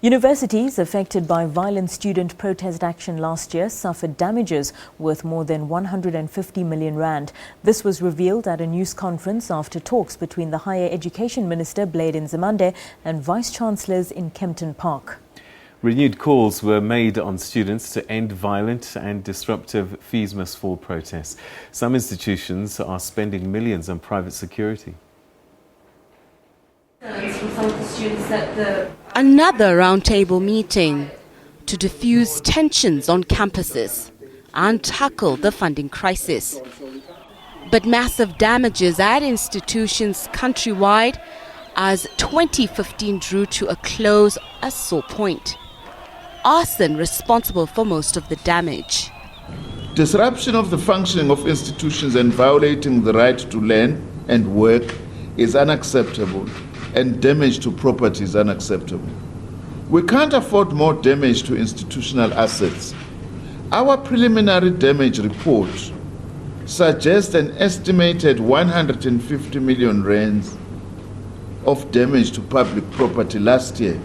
Universities affected by violent student protest action last year suffered damages worth more than 150 million rand. This was revealed at a news conference after talks between the Higher Education Minister Blade Nzimande and vice-chancellors in Kempton Park. Renewed calls were made on students to end violent and disruptive FEESMUSTFALLS protests. Some institutions are spending millions on private security. Another roundtable meeting to diffuse tensions on campuses and tackle the funding crisis. But massive damages at institutions countrywide as 2015 drew to a close, a sore point. Arson responsible for most of the damage. Disruption of the functioning of institutions and violating the right to learn and work is unacceptable, and damage to property is unacceptable. We can't afford more damage to institutional assets. Our preliminary damage report suggests an estimated 150 million rands of damage to public property last year.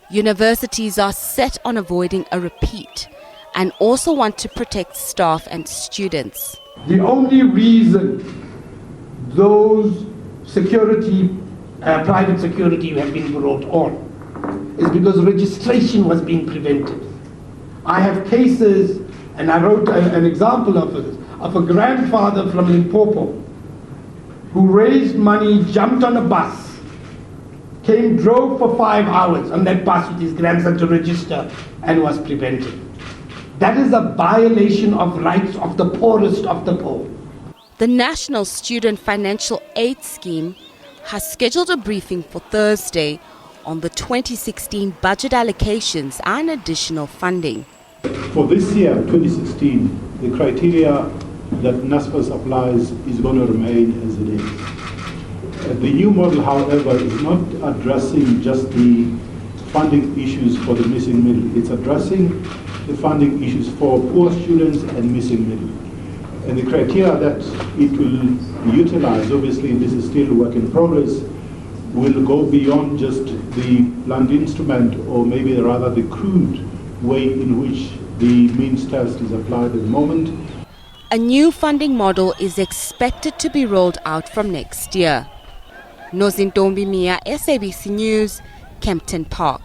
Universities are set on avoiding a repeat and also want to protect staff and students. The only reason those private security have been brought on is because registration was being prevented. I have cases, and I wrote an example of it, of a grandfather from Limpopo who raised money, jumped on a bus, drove for 5 hours on that bus with his grandson to register and was prevented. That is a violation of rights of the poorest of the poor. The National Student Financial Aid Scheme has scheduled a briefing for Thursday on the 2016 budget allocations and additional funding. For this year, 2016, the criteria that NSFAS applies is going to remain as it is. The new model, however, is not addressing just the funding issues for the missing middle. It's addressing the funding issues for poor students and missing middle. And the criteria that it will utilize, obviously this is still a work in progress, will go beyond just the blunt instrument, or maybe rather the crude way in which the means test is applied at the moment. A new funding model is expected to be rolled out from next year. Nozintombi Mia, SABC News, Kempton Park.